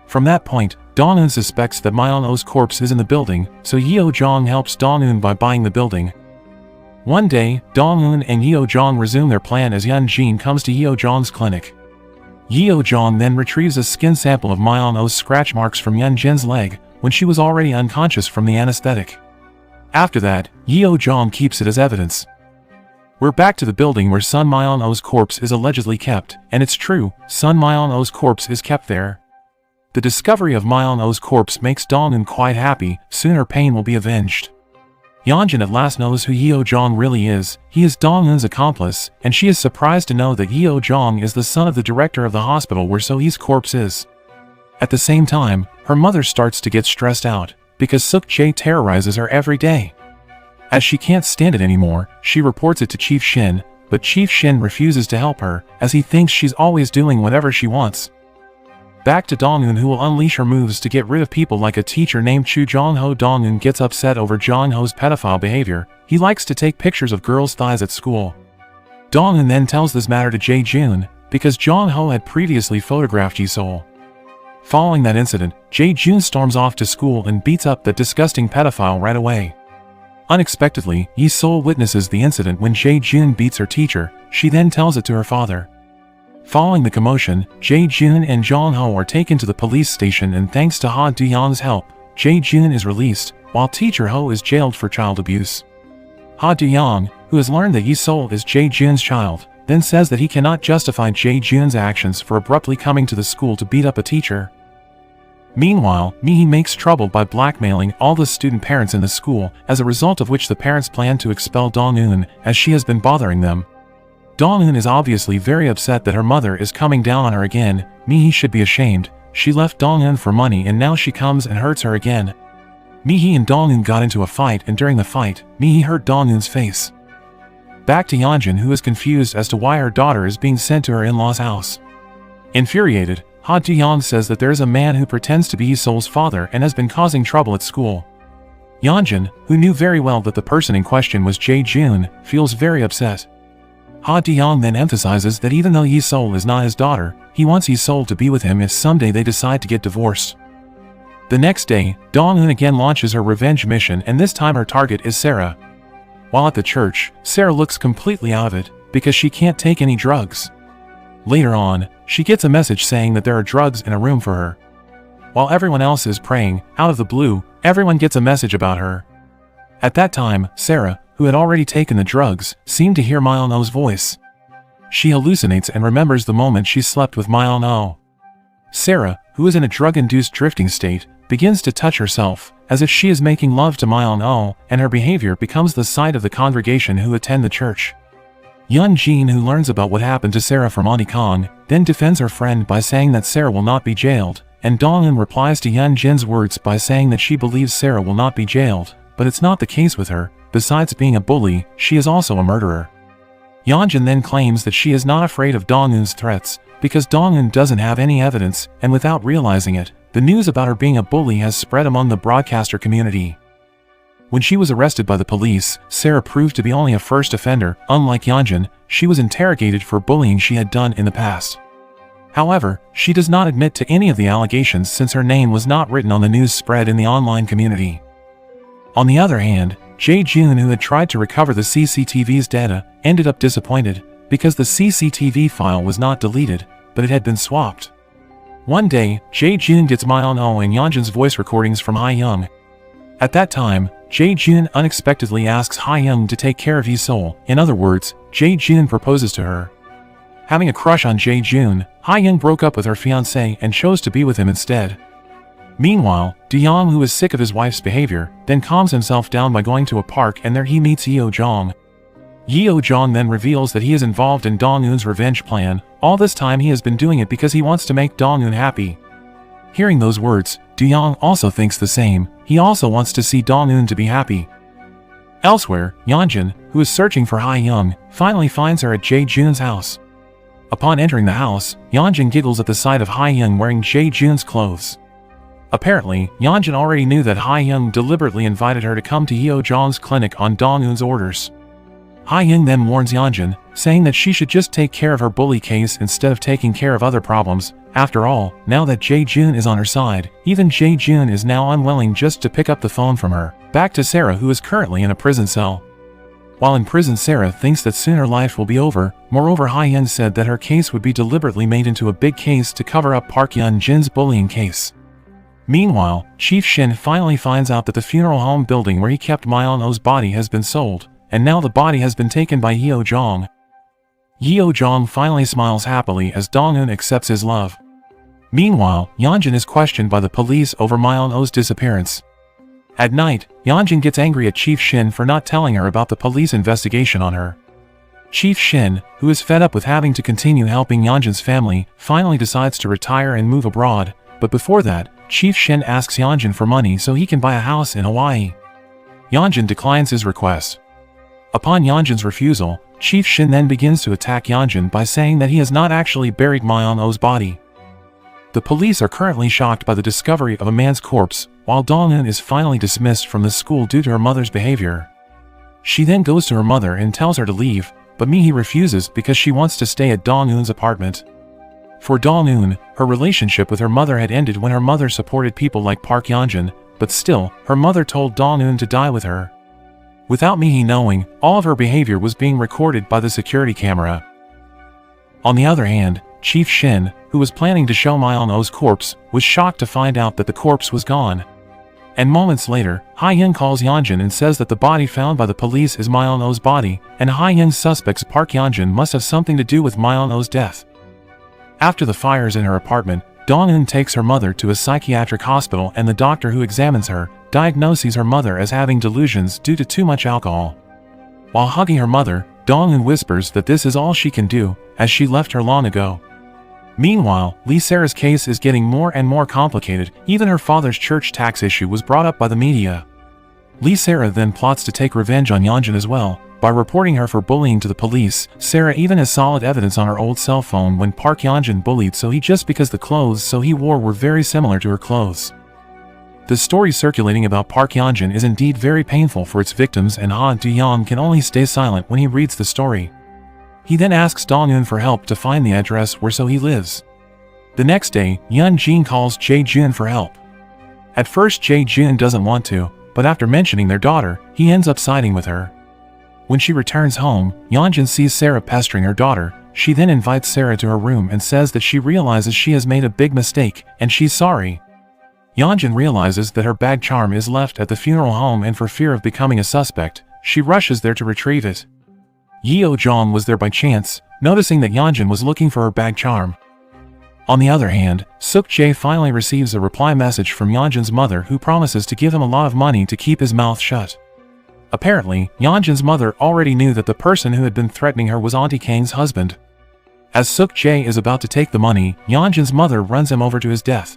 From that point, Dong-eun suspects that Myeon-oh's corpse is in the building, so Yeo-jong helps Dong-eun by buying the building. One day, Dong-eun and Yeo-jong resume their plan as Yeon-jin comes to Yeo-jong's clinic. Yeo-jong then retrieves a skin sample of Myeon-oh's scratch marks from Yeon-jin's leg, when she was already unconscious from the anesthetic. After that, Yeo-jong keeps it as evidence. We're back to the building where Sun Myeon-oh's corpse is allegedly kept, and it's true, Sun Myeon-oh's corpse is kept there. The discovery of Myeon-oh's corpse makes Dong-eun quite happy, soon her pain will be avenged. Yeonjun at last knows who Yeo-jong really is, he is Dong-eun's accomplice, and she is surprised to know that Yeo-jong is the son of the director of the hospital where So-hee's corpse is. At the same time, her mother starts to get stressed out, because Suk-jae terrorizes her every day. As she can't stand it anymore, she reports it to Chief Shin, but Chief Shin refuses to help her, as he thinks she's always doing whatever she wants. Back to Dong-eun, who will unleash her moves to get rid of people like a teacher named Chu Jong-ho. Dong-eun gets upset over Jong-ho's pedophile behavior. He likes to take pictures of girls' thighs at school. Dong-eun then tells this matter to Jae-jun, because Jong-ho had previously photographed Yi-sol. Following that incident, Jae-jun storms off to school and beats up that disgusting pedophile right away. Unexpectedly, Yi-sol witnesses the incident when Jae-jun beats her teacher. She then tells it to her father. Following the commotion, Jae-jun and Jong-ho are taken to the police station, and thanks to Ha Do-young's help, Jae-jun is released, while teacher Ho is jailed for child abuse. Ha Do-young, who has learned that Yi-sol is Jae-jun's child, then says that he cannot justify Jae-jun's actions for abruptly coming to the school to beat up a teacher. Meanwhile, Mi-hee makes trouble by blackmailing all the student parents in the school, as a result of which the parents plan to expel Dong-eun, as she has been bothering them. Dong-eun is obviously very upset that her mother is coming down on her again. Mi-hee should be ashamed. She left Dong-eun for money and now she comes and hurts her again. Mi-hee and Dong-eun got into a fight, and during the fight, Mi-hee hurt Dong-eun's face. Back to Yeonjun, who is confused as to why her daughter is being sent to her in-laws' house. Infuriated, Ha Do-young says that there is a man who pretends to be Yi-sol's father and has been causing trouble at school. Yeonjun, who knew very well that the person in question was Jae-jun, feels very upset. Ha Do-young then emphasizes that even though Yi-sol is not his daughter, he wants Yi-sol to be with him if someday they decide to get divorced. The next day, Dong-eun again launches her revenge mission, and this time her target is Sarah. While at the church, Sarah looks completely out of it, because she can't take any drugs. Later on, she gets a message saying that there are drugs in a room for her. While everyone else is praying, out of the blue, everyone gets a message about her. At that time, Sarah, who had already taken the drugs, seemed to hear Myeon-oh's voice. She hallucinates and remembers the moment she slept with Myeon-oh. Sarah, who is in a drug-induced drifting state, begins to touch herself, as if she is making love to Myeon-oh, and her behavior becomes the sight of the congregation who attend the church. Yeon-jin, who learns about what happened to Sarah from Auntie Kong, then defends her friend by saying that Sarah will not be jailed, and Dong-eun replies to Yeon-jin's words by saying that she believes Sarah will not be jailed, but it's not the case with her. Besides being a bully, she is also a murderer. Yeonjun then claims that she is not afraid of Dong-eun's threats because Dong-eun doesn't have any evidence, and without realizing it, the news about her being a bully has spread among the broadcaster community. When she was arrested by the police, Sarah proved to be only a first offender. Unlike Yeonjun, she was interrogated for bullying she had done in the past. However, she does not admit to any of the allegations since her name was not written on the news spread in the online community. On the other hand, Jae-jun, who had tried to recover the CCTV's data, ended up disappointed because the CCTV file was not deleted, but it had been swapped. One day, Jae-jun gets Myeon-oh and Yeonjun's voice recordings from Hae-young. At that time, Jae-jun unexpectedly asks Hae-young to take care of Yi-sol. In other words, Jae-jun proposes to her. Having a crush on Jae-jun, Hae-young broke up with her fiancé and chose to be with him instead. Meanwhile, Do-young, who is sick of his wife's behavior, then calms himself down by going to a park, and there he meets Yeo-jong. Yeo-jong then reveals that he is involved in Dong-eun's revenge plan. All this time he has been doing it because he wants to make Dong-eun happy. Hearing those words, Do-young also thinks the same. He also wants to see Dong-eun to be happy. Elsewhere, Yeonjun, who is searching for Hae-young, finally finds her at Jae-jun's house. Upon entering the house, Yeonjun giggles at the sight of Hae-young wearing Jae-jun's clothes. Apparently, Yeonjun already knew that Hae-young deliberately invited her to come to Yeo-jong's clinic on Dong-eun's orders. Hae-young then warns Yeonjun, saying that she should just take care of her bully case instead of taking care of other problems. After all, now that Jae-jun is on her side, even Jae-jun is now unwilling just to pick up the phone from her. Back to Sarah, who is currently in a prison cell. While in prison, Sarah thinks that soon her life will be over. Moreover, Hae-young said that her case would be deliberately made into a big case to cover up Park Yeon-jin's bullying case. Meanwhile, Chief Shin finally finds out that the funeral home building where he kept Myeon-oh's body has been sold, and now the body has been taken by Yeo-jong. Yeo-jong finally smiles happily as Dong-eun accepts his love. Meanwhile, Yeonjun is questioned by the police over Myeon-oh's disappearance. At night, Yeonjun gets angry at Chief Shin for not telling her about the police investigation on her. Chief Shin, who is fed up with having to continue helping Yeonjun's family, finally decides to retire and move abroad, but before that, Chief Shin asks Yeonjun for money so he can buy a house in Hawaii. Yeonjun declines his request. Upon Yeonjun's refusal, Chief Shin then begins to attack Yeonjun by saying that he has not actually buried Myeon-oh's body. The police are currently shocked by the discovery of a man's corpse, while Dong-eun is finally dismissed from the school due to her mother's behavior. She then goes to her mother and tells her to leave, but Mihi refuses because she wants to stay at Dong-eun's apartment. For Dong-eun, her relationship with her mother had ended when her mother supported people like Park Yeonjun, but still, her mother told Dong-eun to die with her. Without Mihi knowing, all of her behavior was being recorded by the security camera. On the other hand, Chief Shin, who was planning to show Myeon-oh's corpse, was shocked to find out that the corpse was gone. And moments later, Hae-young calls Yeonjun and says that the body found by the police is Myeon-oh's body, and Hae-young suspects Park Yeonjun must have something to do with Myeon-oh's death. After the fires in her apartment, Dong-eun takes her mother to a psychiatric hospital, and the doctor who examines her diagnoses her mother as having delusions due to too much alcohol. While hugging her mother, Dong-eun whispers that this is all she can do, as she left her long ago. Meanwhile, Lee Sarah's case is getting more and more complicated. Even her father's church tax issue was brought up by the media. Lee Sarah then plots to take revenge on Yeonjun as well. By reporting her for bullying to the police, Sarah even has solid evidence on her old cell phone when Park Yeonjun bullied he just because the clothes he wore were very similar to her clothes. The story circulating about Park Yeonjun is indeed very painful for its victims, and Ha Do-young can only stay silent when he reads the story. He then asks Dong-eun for help to find the address where he lives. The next day, Yeon-jin calls Jae-jun for help. At first Jae-jun doesn't want to, but after mentioning their daughter, he ends up siding with her. When she returns home, Yeonjun sees Sarah pestering her daughter. She then invites Sarah to her room and says that she realizes she has made a big mistake, and she's sorry. Yeonjun realizes that her bag charm is left at the funeral home, and for fear of becoming a suspect, she rushes there to retrieve it. Yeo-jong was there by chance, noticing that Yeonjun was looking for her bag charm. On the other hand, Suk-jae finally receives a reply message from Yeonjun's mother, who promises to give him a lot of money to keep his mouth shut. Apparently, Yeonjun's mother already knew that the person who had been threatening her was Auntie Kang's husband. As Suk-jae is about to take the money, Yeonjun's mother runs him over to his death.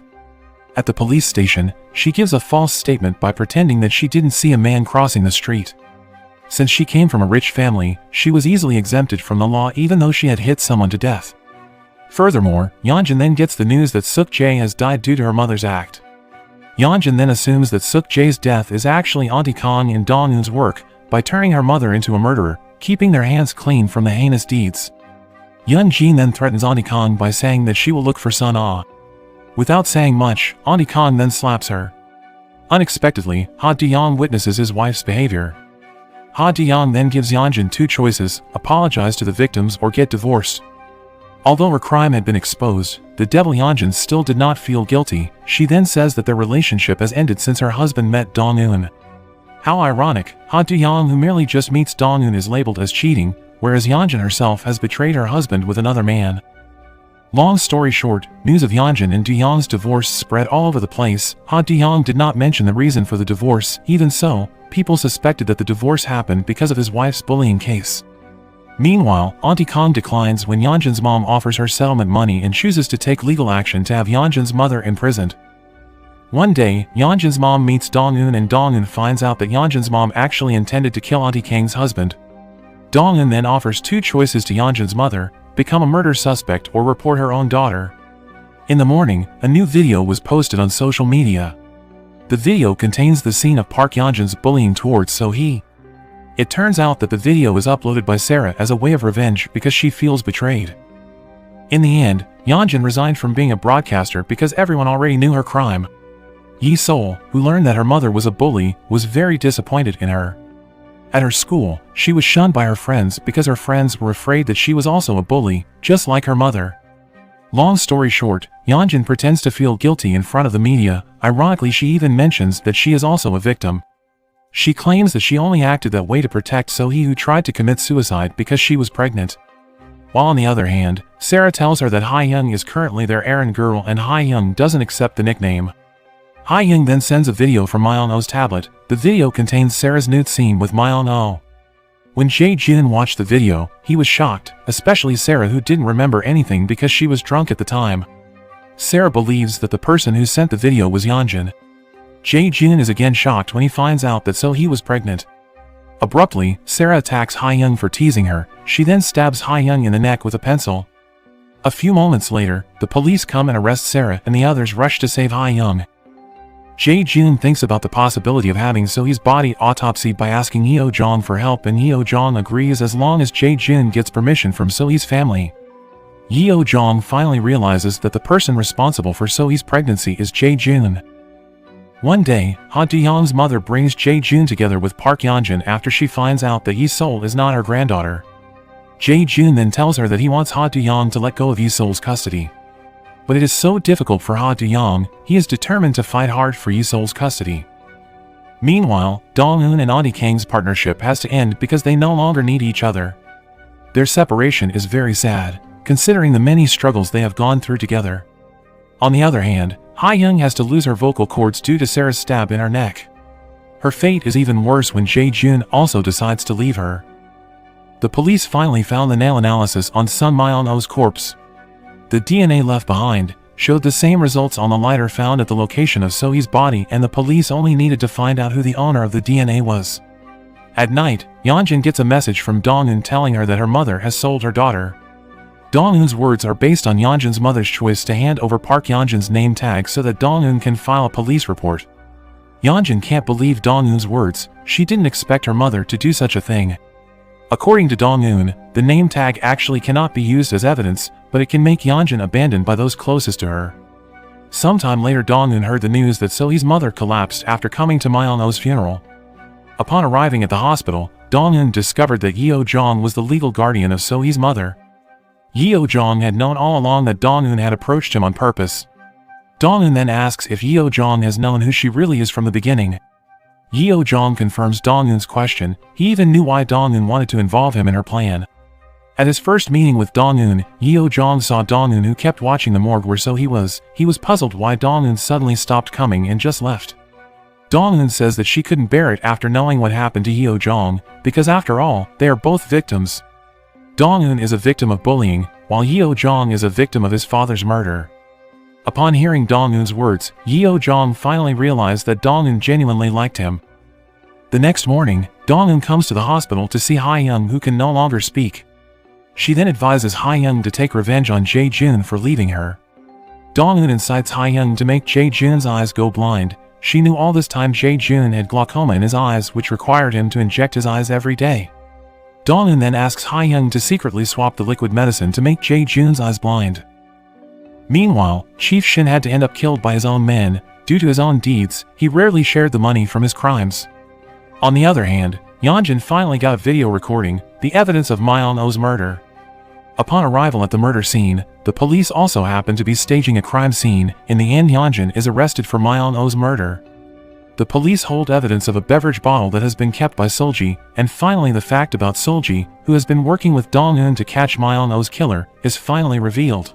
At the police station, she gives a false statement by pretending that she didn't see a man crossing the street. Since she came from a rich family, she was easily exempted from the law even though she had hit someone to death. Furthermore, Yeonjun then gets the news that Suk Jae has died due to her mother's act. Yeonjun then assumes that Suk Jae's death is actually Auntie Kang and Dong-eun's work by turning her mother into a murderer, keeping their hands clean from the heinous deeds. Yeon-jin then threatens Auntie Kang by saying that she will look for Sun Ah. Without saying much, Auntie Kang then slaps her. Unexpectedly, Ha De-young witnesses his wife's behavior. Ha De-young then gives Yeonjun two choices: apologize to the victims or get divorced. Although her crime had been exposed, the devil Yeonjun still did not feel guilty. She then says that their relationship has ended since her husband met Dong-eun. How ironic, Ha De-young, who merely just meets Dong-eun, is labeled as cheating, whereas Yeonjun herself has betrayed her husband with another man. Long story short, news of Yeonjun and De-young's divorce spread all over the place. Ha De-young did not mention the reason for the divorce. Even so, people suspected that the divorce happened because of his wife's bullying case. Meanwhile, Auntie Kang declines when Yeonjun's mom offers her settlement money and chooses to take legal action to have Yeonjun's mother imprisoned. One day, Yeonjun's mom meets Dong-eun and Dong-eun finds out that Yeonjun's mom actually intended to kill Auntie Kang's husband. Dong-eun then offers two choices to Yeonjun's mother: become a murder suspect or report her own daughter. In the morning, a new video was posted on social media. The video contains the scene of Park Yeonjun's bullying towards So-hee. It turns out that the video is uploaded by Sarah as a way of revenge because she feels betrayed. In the end, Yeonjun resigned from being a broadcaster because everyone already knew her crime. Yi-sol, who learned that her mother was a bully, was very disappointed in her. At her school, she was shunned by her friends because her friends were afraid that she was also a bully, just like her mother. Long story short, Yeonjun pretends to feel guilty in front of the media. Ironically, she even mentions that she is also a victim. She claims that she only acted that way to protect So-hee, who tried to commit suicide because she was pregnant. While on the other hand, Sarah tells her that Ha-young is currently their errand girl and Ha-young doesn't accept the nickname. Ha-young then sends a video from Myeon-oh's tablet. The video contains Sarah's nude scene with Myeon-oh. When Jae-jun watched the video, he was shocked, especially Sarah, who didn't remember anything because she was drunk at the time. Sarah believes that the person who sent the video was Yeonjun. Jae-jun is again shocked when he finds out that So-hee was pregnant. Abruptly, Sarah attacks Ha-young for teasing her. She then stabs Ha-young in the neck with a pencil. A few moments later, the police come and arrest Sarah and the others rush to save Ha-young. Jae-jun thinks about the possibility of having So-hee's body autopsied by asking Yeo-jong for help, and Yeo-jong agrees as long as Jae-jun gets permission from So-hee's family. Yeo-jong finally realizes that the person responsible for So-hee's pregnancy is Jae-jun. One day, Ha De-young's mother brings Jae-jun together with Park Yeonjun after she finds out that Yi-sol is not her granddaughter. Jae-jun then tells her that he wants Ha De-young to let go of Yi-sol's custody. But it is so difficult for Ha De-young, he is determined to fight hard for Yi-sol's custody. Meanwhile, Dong-eun and Auntie Kang's partnership has to end because they no longer need each other. Their separation is very sad, considering the many struggles they have gone through together. On the other hand, Ha-young has to lose her vocal cords due to Sarah's stab in her neck. Her fate is even worse when Jae-jun also decides to leave her. The police finally found the nail analysis on Sun Myeon-oh's corpse. The DNA left behind showed the same results on the lighter found at the location of So-hee's body, and the police only needed to find out who the owner of the DNA was. At night, Yeonjun gets a message from Dong-eun telling her that her mother has sold her daughter. Dong-eun's words are based on Yeonjun's mother's choice to hand over Park Yeonjun's name tag so that Dong-eun can file a police report. Yeonjun can't believe Dong-eun's words. She didn't expect her mother to do such a thing. According to Dong-eun, the name tag actually cannot be used as evidence, but it can make Yeonjun abandoned by those closest to her. Sometime later, Dong-eun heard the news that So-hee's mother collapsed after coming to Myeon-oh's funeral. Upon arriving at the hospital, Dong-eun discovered that Yeo-jong was the legal guardian of So-hee's mother. Yeo-jong had known all along that Dong-eun had approached him on purpose. Dong-eun then asks if Yeo-jong has known who she really is from the beginning. Yeo-jong confirms Dong-eun's question. He even knew why Dong-eun wanted to involve him in her plan. At his first meeting with Dong-eun, Yeo-jong saw Dong-eun, who kept watching the morgue where So-hee was. He was puzzled why Dong-eun suddenly stopped coming and just left. Dong-eun says that she couldn't bear it after knowing what happened to Yeo-jong, because after all, they are both victims. Dong-eun is a victim of bullying, while Yeo-jong is a victim of his father's murder. Upon hearing Dong-eun's words, Yeo-jong finally realized that Dong-eun genuinely liked him. The next morning, Dong-eun comes to the hospital to see Ha-young, who can no longer speak. She then advises Ha-young to take revenge on Jae-jun for leaving her. Dong-eun incites Ha-young to make Jae-jun's eyes go blind. She knew all this time Jae-jun had glaucoma in his eyes, which required him to inject his eyes every day. Dong-eun then asks Ha-young to secretly swap the liquid medicine to make Jae-jun's eyes blind. Meanwhile, Chief Shin had to end up killed by his own men. Due to his own deeds, he rarely shared the money from his crimes. On the other hand, Yeonjun finally got a video recording, the evidence of Myeon-oh's murder. Upon arrival at the murder scene, the police also happen to be staging a crime scene. In the end, Yeonjun is arrested for Myeon-oh's murder. The police hold evidence of a beverage bottle that has been kept by Solji, and finally the fact about Solji, who has been working with Dong-eun to catch Myeon-oh's killer, is finally revealed.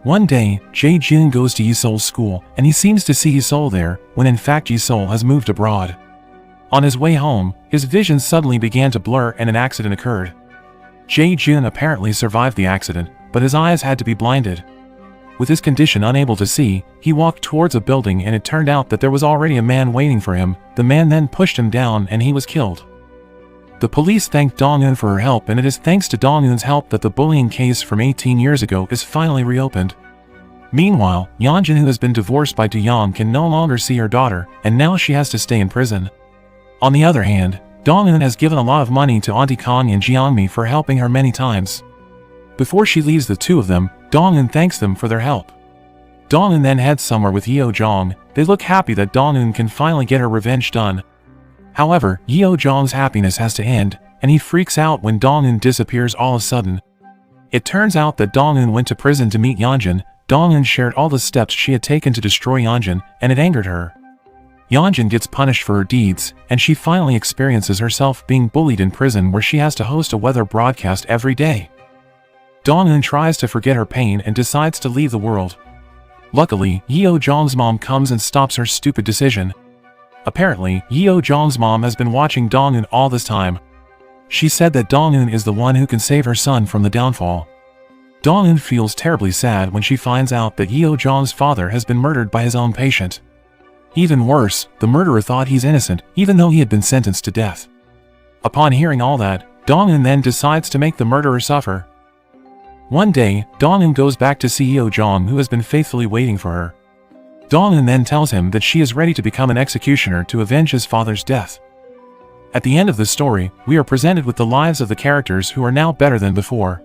One day, Jae-jun goes to Yisol's school, and he seems to see Yisol there, when in fact Yisol has moved abroad. On his way home, his vision suddenly began to blur and an accident occurred. Jae-jun apparently survived the accident, but his eyes had to be blinded. With his condition unable to see, he walked towards a building and it turned out that there was already a man waiting for him. The man then pushed him down and he was killed. The police thanked Dong-eun for her help, and it is thanks to Dong-eun's help that the bullying case from 18 years ago is finally reopened. Meanwhile, Yeonjun, who has been divorced by Do-young, can no longer see her daughter, and now she has to stay in prison. On the other hand, Dong-eun has given a lot of money to Auntie Kang and Jeongmi for helping her many times. Before she leaves the two of them, Dong-eun thanks them for their help. Dong-eun then heads somewhere with Yeo-jong. They look happy that Dong-eun can finally get her revenge done. However, Yeo-jong's happiness has to end, and he freaks out when Dong-eun disappears all of a sudden. It turns out that Dong-eun went to prison to meet Yeonjun. Dong-eun shared all the steps she had taken to destroy Yeonjun, and it angered her. Yeonjun gets punished for her deeds, and she finally experiences herself being bullied in prison, where she has to host a weather broadcast every day. Dong-eun tries to forget her pain and decides to leave the world. Luckily, Yeo-jong's mom comes and stops her stupid decision. Apparently, Yeo-jong's mom has been watching Dong-eun all this time. She said that Dong-eun is the one who can save her son from the downfall. Dong-eun feels terribly sad when she finds out that Yeo-jong's father has been murdered by his own patient. Even worse, the murderer thought he's innocent, even though he had been sentenced to death. Upon hearing all that, Dong-eun then decides to make the murderer suffer. One day, Dong-eun goes back to see Yeo-jong, who has been faithfully waiting for her. Dong-eun then tells him that she is ready to become an executioner to avenge his father's death. At the end of the story, we are presented with the lives of the characters who are now better than before.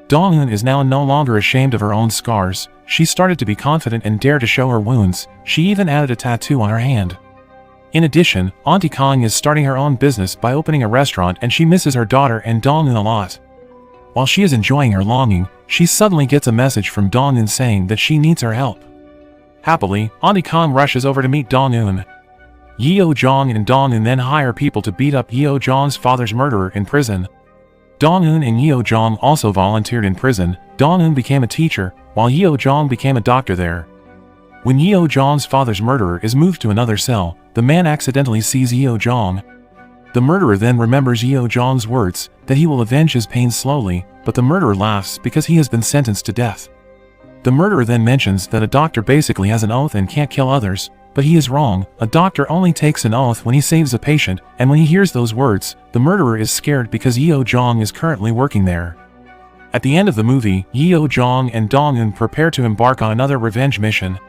Dong-eun is now no longer ashamed of her own scars. She started to be confident and dare to show her wounds. She even added a tattoo on her hand. In addition, Auntie Kang is starting her own business by opening a restaurant, and she misses her daughter and Dong-eun a lot. While she is enjoying her longing, she suddenly gets a message from Dong-eun saying that she needs her help. Happily, Auntie Kang rushes over to meet Dong-eun. Yeo-jong and Dong-eun then hire people to beat up Yeo-jong's father's murderer in prison. Dong-eun and Yeo-jong also volunteered in prison. Dong-eun became a teacher, while Yeo-jong became a doctor there. When Yeo-jong's father's murderer is moved to another cell, the man accidentally sees Yeo-jong. The murderer then remembers Yeo-jong's words, that he will avenge his pain slowly, but the murderer laughs because he has been sentenced to death. The murderer then mentions that a doctor basically has an oath and can't kill others, but he is wrong. A doctor only takes an oath when he saves a patient, and when he hears those words, the murderer is scared because Yeo-jong is currently working there. At the end of the movie, Yeo-jong and Dong-eun prepare to embark on another revenge mission.